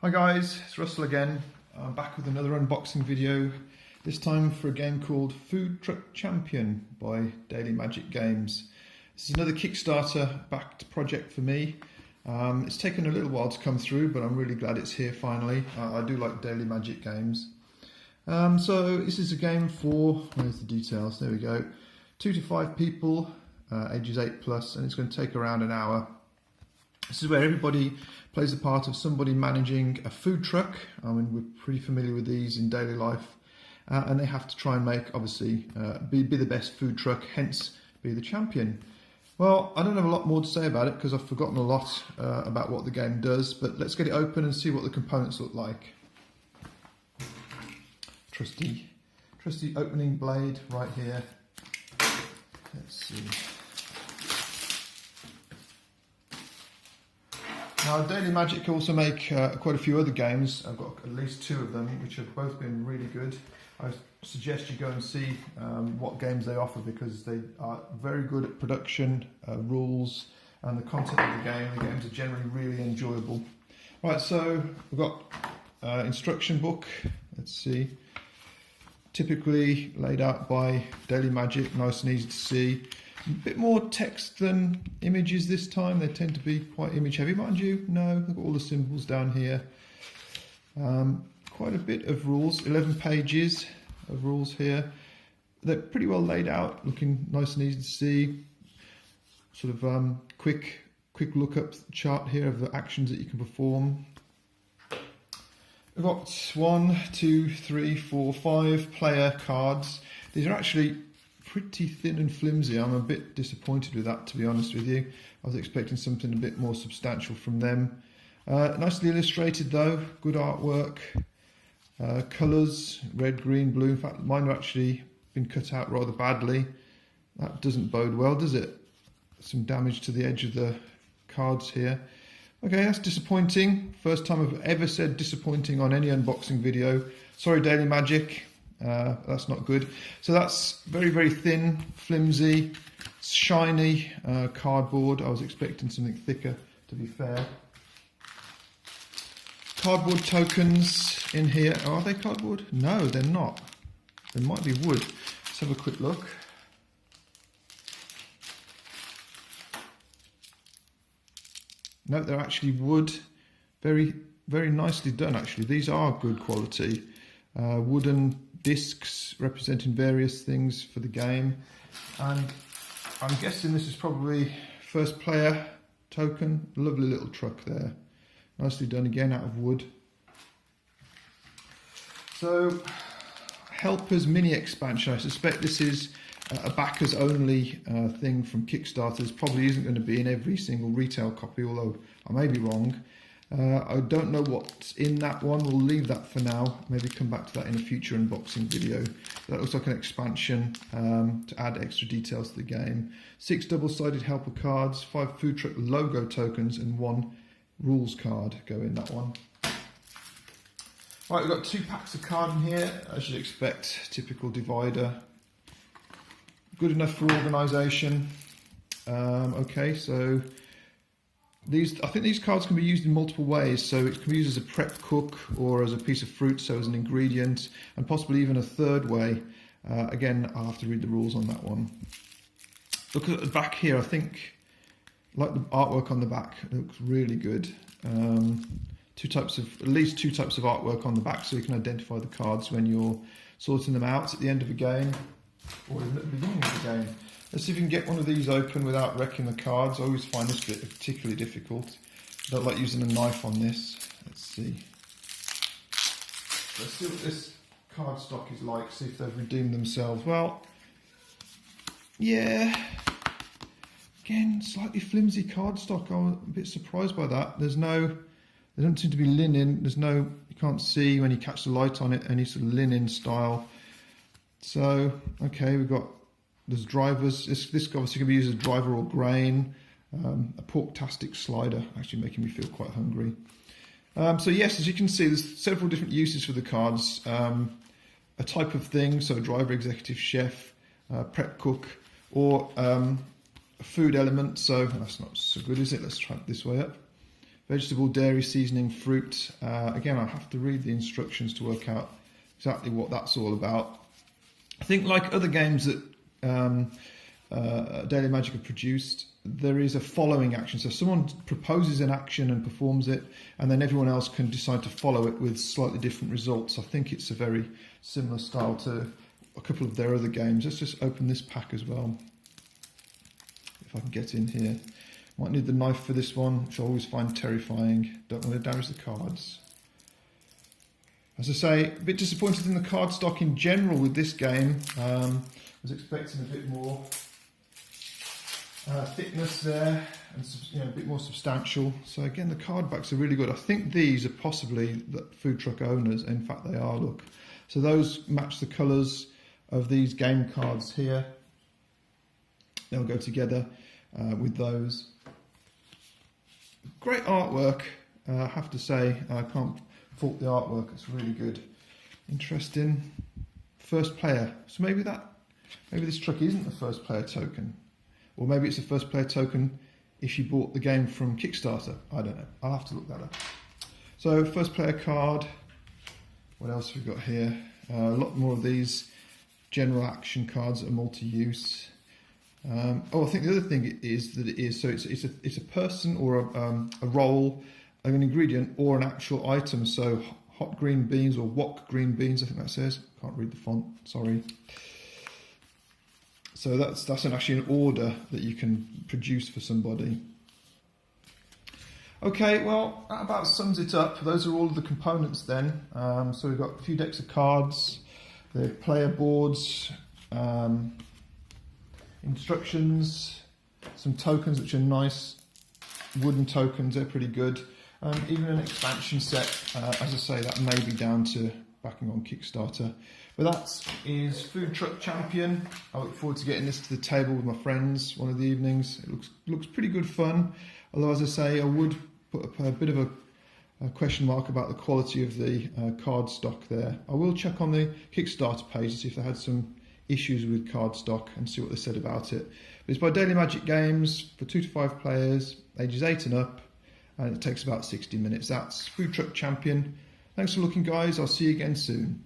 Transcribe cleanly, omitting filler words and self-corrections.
Hi guys, it's Russell again. I'm back with another unboxing video, this time for a game called Food Truck Champion by Daily Magic Games. This is another Kickstarter backed project for me. It's taken a little while to come through, but I'm really glad it's here finally. I do like Daily Magic Games. So this is a game for, where's the details, there we go, 2 to 5 people, ages 8 plus, and it's going to take around an hour. This is where everybody plays the part of somebody managing a food truck. I mean, we're pretty familiar with these in daily life. And they have to try and make, obviously, be the best food truck, hence be the champion. Well, I don't have a lot more to say about it because I've forgotten a lot about what the game does, but let's get it open and see what the components look like. Trusty opening blade right here. Let's see. Now, Daily Magic also make quite a few other games. I've got at least 2 of them, which have both been really good. I suggest you go and see what games they offer because they are very good at production, rules, and the content of the game. The games are generally really enjoyable. Right, so we've got instruction book. Let's see. Typically laid out by Daily Magic, nice and easy to see. A bit more text than images this time. They tend to be quite image heavy, mind you. No, they've got all the symbols down here. Quite a bit of rules, 11 pages of rules here. They're pretty well laid out, looking nice and easy to see. Sort of quick look up chart here of the actions that you can perform. We've got 1, 2, 3, 4, 5 player cards. These are actually pretty thin and flimsy. I'm a bit disappointed with that, to be honest with you. I was expecting something a bit more substantial from them. Nicely illustrated though, good artwork. Colours, red, green, blue. In fact, mine have actually been cut out rather badly. That doesn't bode well, does it? Some damage to the edge of the cards here. Okay, that's disappointing. First time I've ever said disappointing on any unboxing video. Sorry, Daily Magic. That's not good. So that's very, very thin, flimsy, shiny cardboard. I was expecting something thicker, to be fair. Cardboard tokens in here. Are they cardboard? No, they're not. They might be wood. Let's have a quick look. No, they're actually wood. Very, very nicely done, actually. These are good quality. Wooden discs representing various things for the game, and I'm guessing this is probably first player token. Lovely little truck there, nicely done again out of wood. So helpers mini expansion. I suspect this is a backers only thing from Kickstarter. This probably isn't going to be in every single retail copy, although I may be wrong. I don't know what's in that one. We'll leave that for now. Maybe come back to that in a future unboxing video. That looks like an expansion to add extra details to the game. 6 double-sided helper cards, 5 food truck logo tokens, and 1 rules card go in that one. Right, we've got 2 packs of card in here, as you'd expect. Typical divider. Good enough for organisation. Okay, so I think these cards can be used in multiple ways. So it can be used as a prep cook or as a piece of fruit, so as an ingredient, and possibly even a third way. Again, I'll have to read the rules on that one. Look at the back here. I think, like the artwork on the back, it looks really good. At least two types of artwork on the back, so you can identify the cards when you're sorting them out at the end of a game or even at the beginning of the game. Let's see if we can get one of these open without wrecking the cards. I always find this bit particularly difficult. I don't like using a knife on this. Let's see. Let's see what this card stock is like, see if they've redeemed themselves. Well, yeah. Again, slightly flimsy card stock. I'm a bit surprised by that. There don't seem to be linen. You can't see when you catch the light on it, any sort of linen style. So, okay, there's drivers. This obviously can be used as driver or grain. A pork-tastic slider, actually making me feel quite hungry. So yes, as you can see, there's several different uses for the cards. A type of thing, so driver, executive, chef, prep cook, or a food element. So that's not so good, is it? Let's try it this way up. vegetable, dairy, seasoning, fruit. Again, I have to read the instructions to work out exactly what that's all about. I think like other games that Daily Magic have produced, there is a following action. So someone proposes an action and performs it, and then everyone else can decide to follow it with slightly different results. I think it's a very similar style to a couple of their other games. Let's just open this pack as well, if I can get in here. Might need the knife for this one, which I always find terrifying. Don't want to damage the cards. As I say, a bit disappointed in the card stock in general with this game. I was expecting a bit more thickness there, and a bit more substantial. So again, the card backs are really good. I think these are possibly the food truck owners. In fact, they are. Look, so those match the colours of these game cards here. They'll go together with those. Great artwork, I have to say. I can't fault the artwork. It's really good. Interesting. First player. So maybe this truck isn't the first player token. Or maybe it's the first player token if you bought the game from Kickstarter. I don't know. I'll have to look that up. So first player card. What else have we got here? A lot more of these general action cards that are multi-use. I think the other thing is that it's a person or a role, an ingredient, or an actual item. So hot green beans or wok green beans, I think that says. Can't read the font. Sorry. So that's actually an order that you can produce for somebody. Okay, well, that about sums it up. Those are all of the components then. So we've got a few decks of cards, the player boards, instructions, some tokens which are nice, wooden tokens, they're pretty good. Even an expansion set, as I say, that may be down to backing on Kickstarter. But that is Food Truck Champion. I look forward to getting this to the table with my friends one of the evenings. It looks pretty good fun. Although, as I say, I would put up a bit of a question mark about the quality of the card stock there. I will check on the Kickstarter page to see if they had some issues with card stock and see what they said about it. But it's by Daily Magic Games for 2 to 5 players, ages 8 and up, and it takes about 60 minutes. That's Food Truck Champion. Thanks for looking, guys. I'll see you again soon.